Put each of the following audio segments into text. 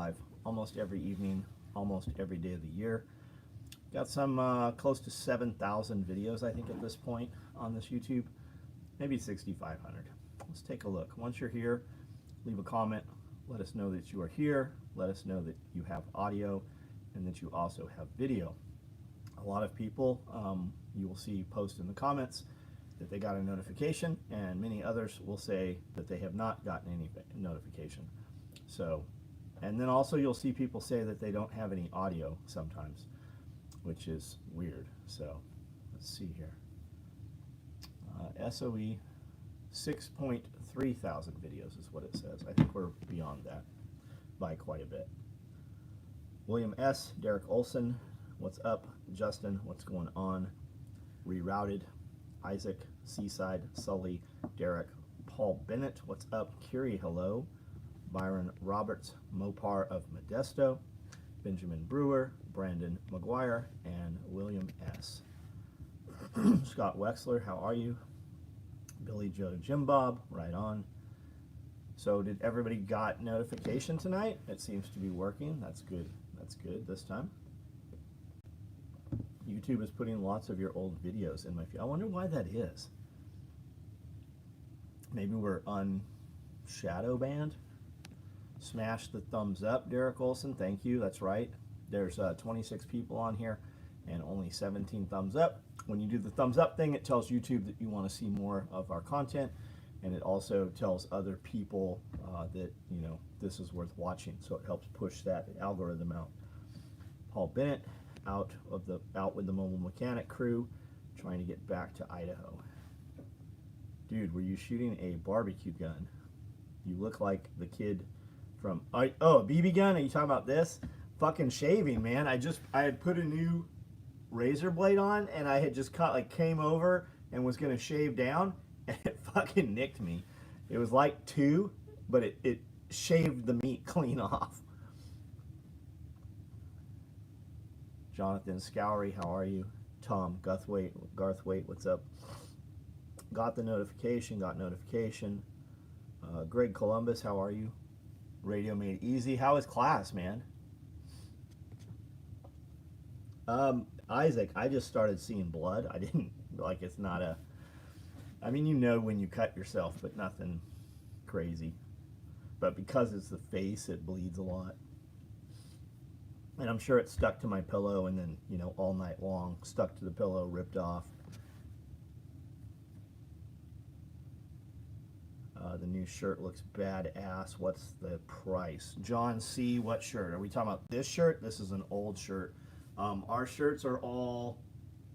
live almost every evening, almost every day of the year. Got some close to 7,000 videos, I think, at this point on this YouTube. Maybe 6,500. Let's take a look. Once you're here, leave a comment. Let us know that you are here. Let us know that you have audio and that you also have video. A lot of people, you will see post in the comments that they got a notification, and many others will say that they have not gotten any notification. So, and then also you'll see people say that they don't have any audio sometimes, which is weird. So let's see here. SOE 6.3 thousand videos is what it says. I think we're beyond that by quite a bit. William S., Derek Olson, what's up? Justin, what's going on? Rerouted, Isaac, Seaside, Sully, Derek, Paul Bennett, what's up? Curie, hello. Byron Roberts, Mopar of Modesto, Benjamin Brewer, Brandon McGuire, and William S. Scott Wexler, how are you? Billy Joe Jim Bob, right on. So did everybody got notification tonight? It seems to be working. That's good. That's good this time. YouTube is putting lots of your old videos in my feed. I wonder why that is. Maybe we're shadow banned. Smash the thumbs up, Derek Olson. Thank you. That's right. There's 26 people on here and only 17 thumbs up. When you do the thumbs up thing, it tells YouTube that you want to see more of our content, and it also tells other people that, you know, this is worth watching. So it helps push that algorithm out. Paul Bennett, out with the mobile mechanic crew, trying to get back to Idaho. Dude, were you shooting a barbecue gun? You look like the kid from a BB gun. Are you talking about this? Fucking shaving, man. I had put a new razor blade on, and I had just came over and was gonna shave down, and it fucking nicked me. It was like 2, but it shaved the meat clean off. Jonathan Scoury, how are you? Tom Garthwaite, what's up? Got the notification, got notification. Greg Columbus, how are you? Radio Made Easy, how is class, man? Isaac, I just started seeing blood. I didn't, like, it's not a, I mean, you know when you cut yourself, but nothing crazy. But because it's the face, it bleeds a lot. And I'm sure it stuck to my pillow, and then, you know, all night long, stuck to the pillow, ripped off. The new shirt looks badass. What's the price? John C., what shirt? Are we talking about this shirt? This is an old shirt. Our shirts are all,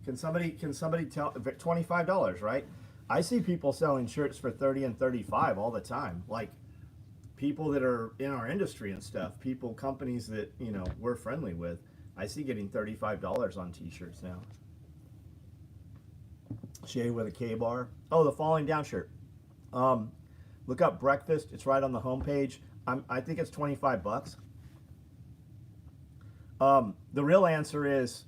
can somebody tell, $25, right? I see people selling shirts for $30 and $35 all the time. Like, people that are in our industry and stuff, companies that, you know, we're friendly with, I see getting $35 on t-shirts now. Shay with a K-bar. Oh, the falling down shirt. Look up breakfast. It's right on the homepage. I think it's 25 bucks. The real answer is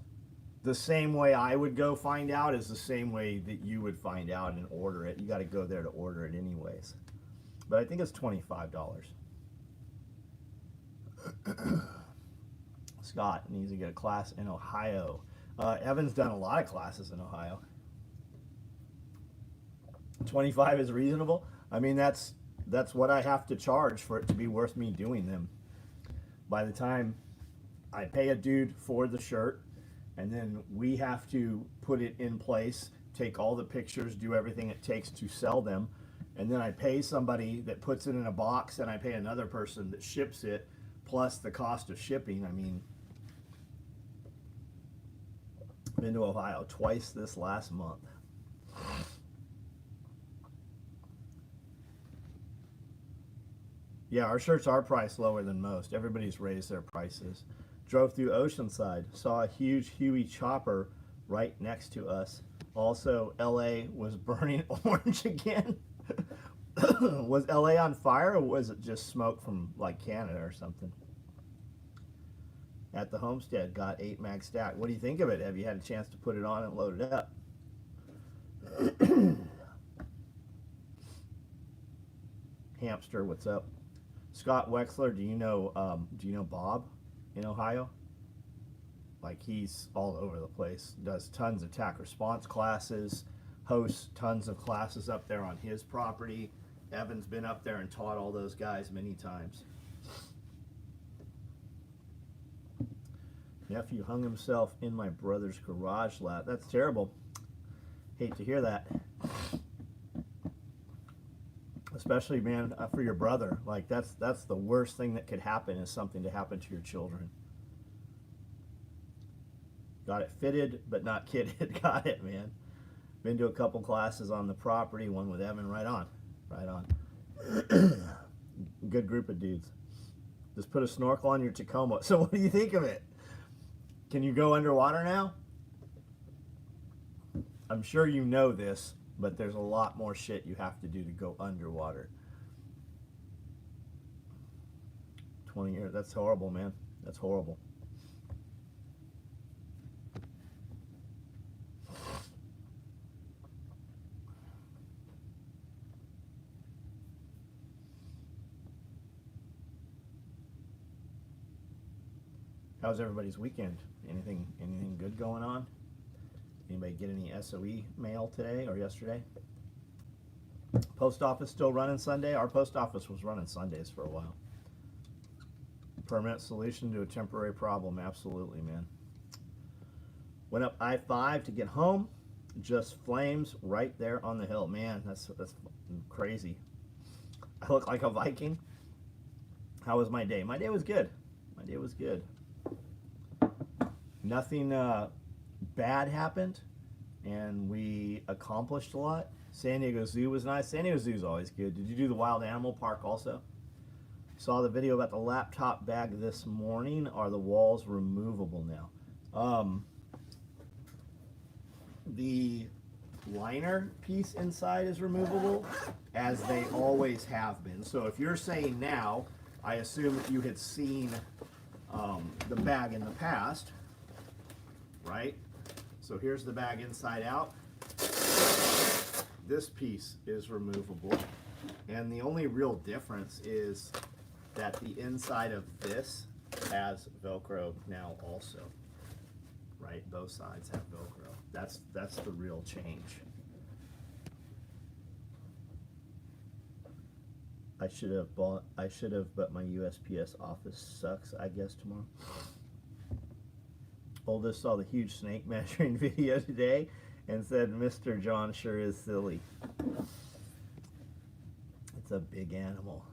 the same way I would go find out is the same way that you would find out and order it. You got to go there to order it anyways. But I think it's $25. Scott needs to get a class in Ohio. Evan's done a lot of classes in Ohio. 25 is reasonable. I mean, that's what I have to charge for it to be worth me doing them. By the time I pay a dude for the shirt, and then we have to put it in place, take all the pictures, do everything it takes to sell them, and then I pay somebody that puts it in a box, and I pay another person that ships it, plus the cost of shipping. I mean, I've been to Ohio twice this last month. Yeah, our shirts are priced lower than most. Everybody's raised their prices. Drove through Oceanside, saw a huge Huey chopper right next to us. Also, LA was burning orange again. Was LA on fire, or was it just smoke from like Canada or something? At the homestead, got 8 mag stack. What do you think of it? Have you had a chance to put it on and load it up? Hamster, what's up? Scott Wexler, do you know Bob in Ohio? Like, he's all over the place. Does tons of attack response classes, hosts tons of classes up there on his property. Evan's been up there and taught all those guys many times. Nephew hung himself in my brother's garage lot. That's terrible. Hate to hear that. Especially, man, for your brother. Like, that's the worst thing that could happen, is something to happen to your children. Got it fitted, but not kitted. Got it, man. Been to a couple classes on the property, one with Evan. Right on. Right on. Good group of dudes. Just put a snorkel on your Tacoma. So what do you think of it? Can you go underwater now? I'm sure you know this, but there's a lot more shit you have to do to go underwater. 20 years. That's horrible, man. That's horrible. How's everybody's weekend? Anything good going on? Anybody get any SOE mail today or yesterday? Post office still running Sunday? Our post office was running Sundays for a while. Permanent solution to a temporary problem, absolutely, man. Went up I-5 to get home, just flames right there on the hill. Man, that's crazy. I look like a Viking. How was my day? My day was good. My day was good. Nothing bad happened, and we accomplished a lot. San Diego Zoo was nice. San Diego Zoo is always good. Did you do the Wild Animal Park also? Saw the video about the laptop bag this morning. Are the walls removable now? The liner piece inside is removable, as they always have been. So if you're saying now, I assume that you had seen the bag in the past, right? So here's the bag inside out. This piece is removable, and the only real difference is that the inside of this has Velcro now also, right? Both sides have Velcro. That's the real change. I should have, but my USPS office sucks, I guess, tomorrow. Oldest saw the huge snake measuring video today and said, Mr. John sure is silly. It's a big animal.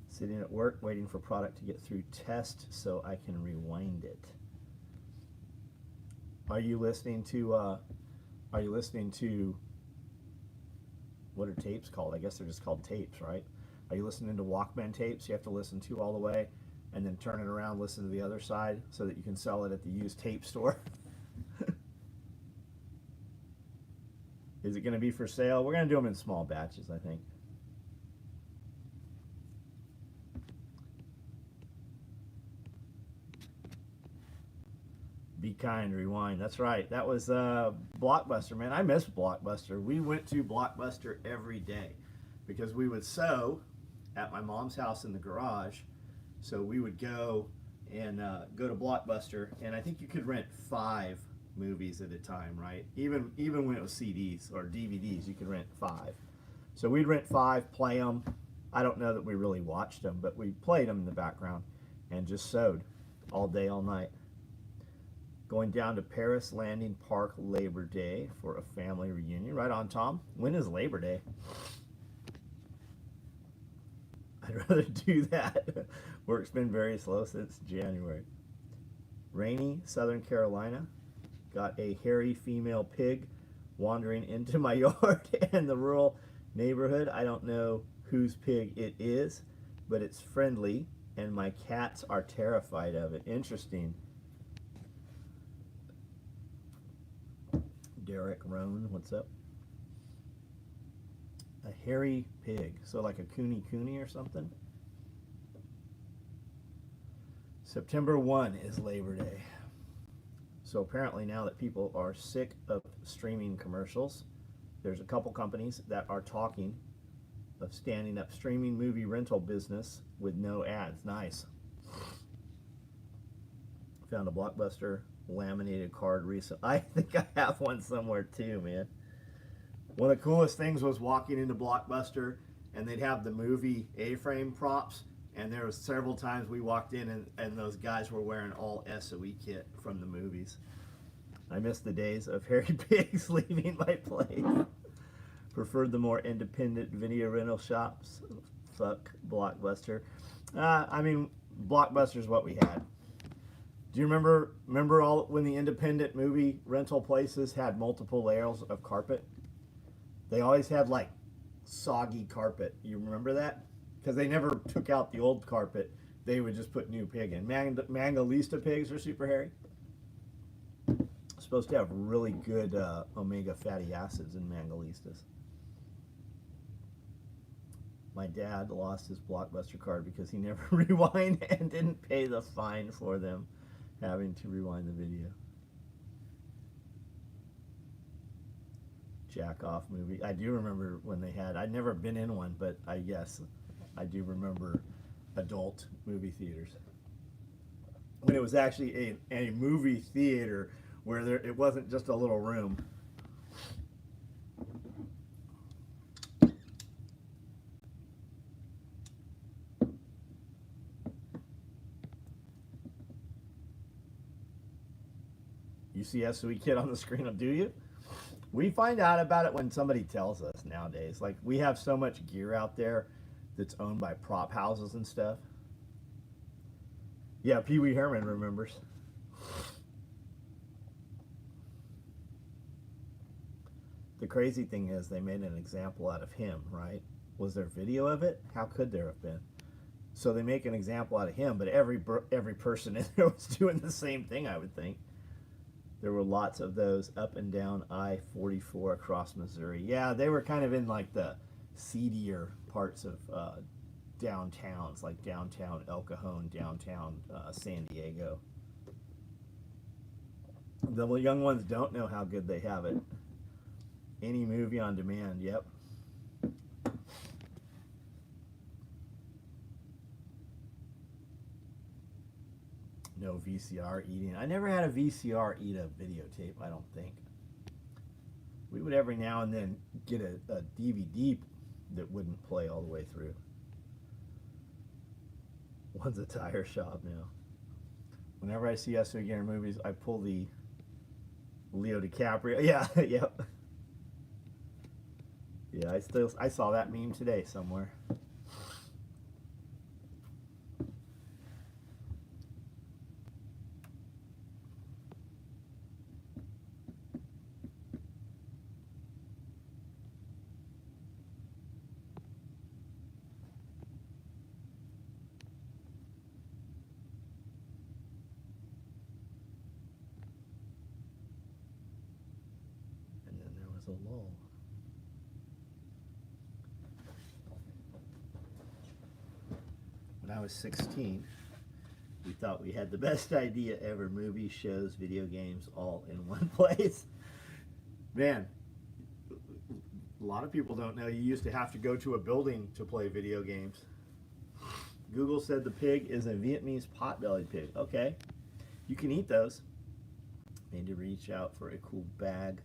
Sitting at work waiting for product to get through test so I can rewind it. Are you listening to what are tapes called? I guess they're just called tapes, right? Are you listening to Walkman tapes? You have to listen to all the way and then turn it around, listen to the other side so that you can sell it at the used tape store. Is it going to be for sale? We're going to do them in small batches, I think. Be kind, rewind. That's right. That was Blockbuster, man. I miss Blockbuster. We went to Blockbuster every day because we would sew at my mom's house in the garage. So we would go and go to Blockbuster, and I think you could rent 5 movies at a time, right? Even when it was CDs or DVDs, you could rent 5. So we'd rent 5, play them. I don't know that we really watched them, but we played them in the background and just sewed all day, all night. Going down to Paris Landing Park Labor Day for a family reunion. Right on, Tom. When is Labor Day? I'd rather do that. Work's been very slow since January. Rainy, Southern Carolina. Got a hairy female pig wandering into my yard and the rural neighborhood. I don't know whose pig it is, but it's friendly, and my cats are terrified of it. Interesting. Derek Roan, what's up? A hairy pig, so like a cooney or something. September 1 is Labor Day. So apparently now that people are sick of streaming commercials, there's a couple companies that are talking of standing up streaming movie rental business with no ads. Nice. Found a Blockbuster laminated card recently. I think I have one somewhere too, man. One of the coolest things was walking into Blockbuster and they'd have the movie A-frame props, and there was several times we walked in and those guys were wearing all SOE kit from the movies. I miss the days of hairy pigs leaving my place. Preferred the more independent video rental shops. Fuck Blockbuster. I mean, Blockbuster's what we had. Do you remember all when the independent movie rental places had multiple layers of carpet? They always had like soggy carpet. You remember that? Because they never took out the old carpet. They would just put new pig in. Mangalista pigs are super hairy. Supposed to have really good omega fatty acids in Mangalistas. My dad lost his Blockbuster card because he never rewind and didn't pay the fine for them having to rewind the video. Jack off movie. I do remember when they had, I'd never been in one, but I guess I do remember adult movie theaters. When it was actually a movie theater where it wasn't just a little room. You see SOE kit on the screen, do you? We find out about it when somebody tells us nowadays. Like, we have so much gear out there that's owned by prop houses and stuff. Yeah, Pee Wee Herman remembers. The crazy thing is they made an example out of him, right? Was there video of it? How could there have been? So they make an example out of him, but every person in there was doing the same thing, I would think. There were lots of those up and down I-44 across Missouri. Yeah, they were kind of in like the seedier parts of downtowns, like downtown El Cajon, downtown San Diego. The young ones don't know how good they have it. Any movie on demand, yep. No VCR eating. I never had a VCR eat a videotape, I don't think. We would every now and then get a DVD that wouldn't play all the way through. One's a tire shop now. Whenever I see SOE Gamer movies, I pull the Leo DiCaprio. Yeah, yep. Yeah, I saw that meme today somewhere. And then there was a lull. When I was 16, we thought we had the best idea ever. Movies, shows, video games, all in one place. Man, a lot of people don't know you used to have to go to a building to play video games. Google said the pig is a Vietnamese pot-bellied pig. Okay, you can eat those. Need to reach out for a cool bag.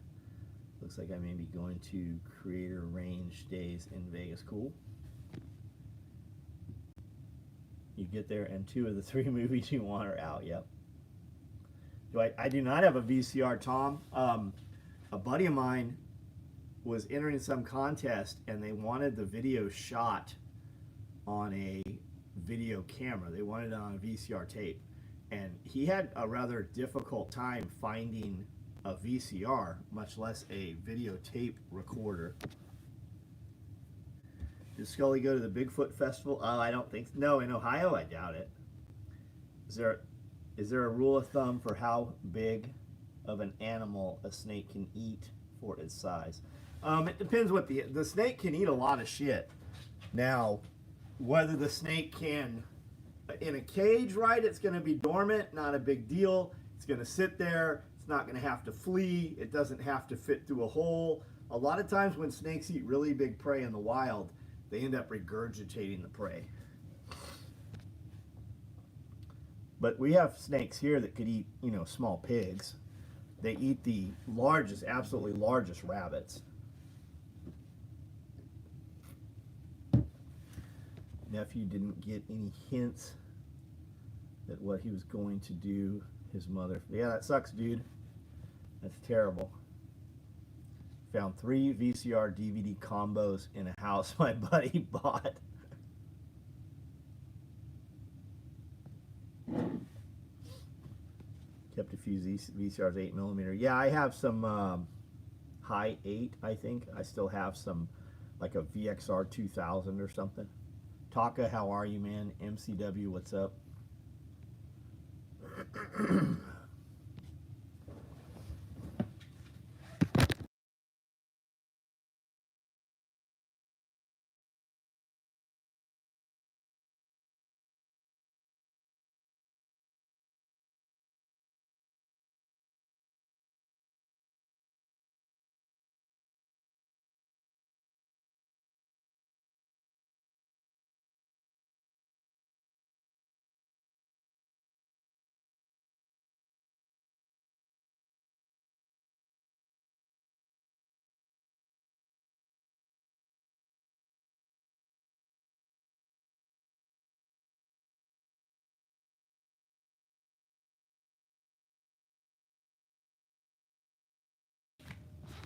Looks like I may be going to Creator Range Days in Vegas. Cool. You get there and 2 of the 3 movies you want are out. Yep. I do not have a VCR, Tom. A buddy of mine was entering some contest and they wanted the video shot on a video camera. They wanted it on a VCR tape. And he had a rather difficult time finding a VCR, much less a videotape recorder. Did Scully go to the Bigfoot Festival? Oh, I don't think so. No, in Ohio, I doubt it. Is there a rule of thumb for how big of an animal a snake can eat for its size? It depends what the snake can eat a lot of shit. Now, whether the snake can, in a cage, right, it's going to be dormant, not a big deal. It's going to sit there. It's not going to have to flee. It doesn't have to fit through a hole. A lot of times when snakes eat really big prey in the wild, they end up regurgitating the prey. But we have snakes here that could eat, you know, small pigs. They eat the largest, absolutely largest rabbits. Nephew didn't get any hints at what he was going to do. His mother. Yeah, that sucks, dude. That's terrible. Found 3 VCR DVD combos in a house my buddy bought. Kept a few VCRs 8mm. Yeah, I have some high 8, I think. I still have some, like a VXR 2000 or something. Taka, how are you, man? MCW, what's up?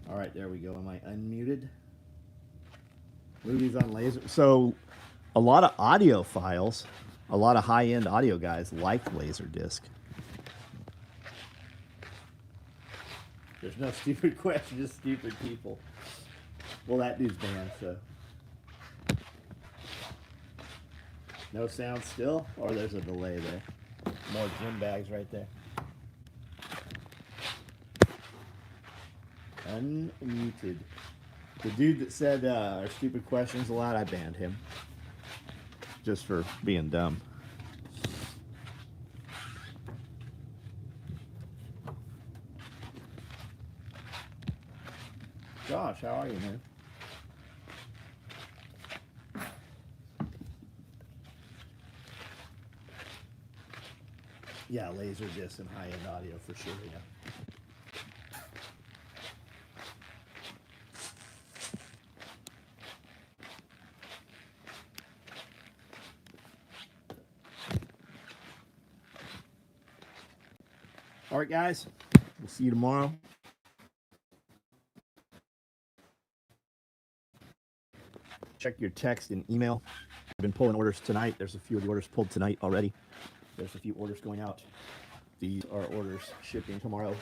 All right, there we go. Am I unmuted? Movies on laser. So, a lot of audiophiles, a lot of high-end audio guys like Laserdisc. There's no stupid question, just stupid people. Well, that dude's banned, so. No sound still? Or there's a delay there. More gym bags right there. Unmuted. The dude that said our stupid questions a lot, I banned him. Just for being dumb. Josh, how are you, man? Yeah, laser disc and high-end audio for sure, yeah. All right, guys, we'll see you tomorrow. Check your text and email. I've been pulling orders tonight. There's a few of the orders pulled tonight already. There's a few orders going out. These are orders shipping tomorrow.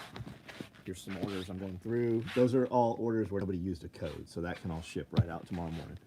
Here's some orders I'm going through. Those are all orders where nobody used a code, so that can all ship right out tomorrow morning.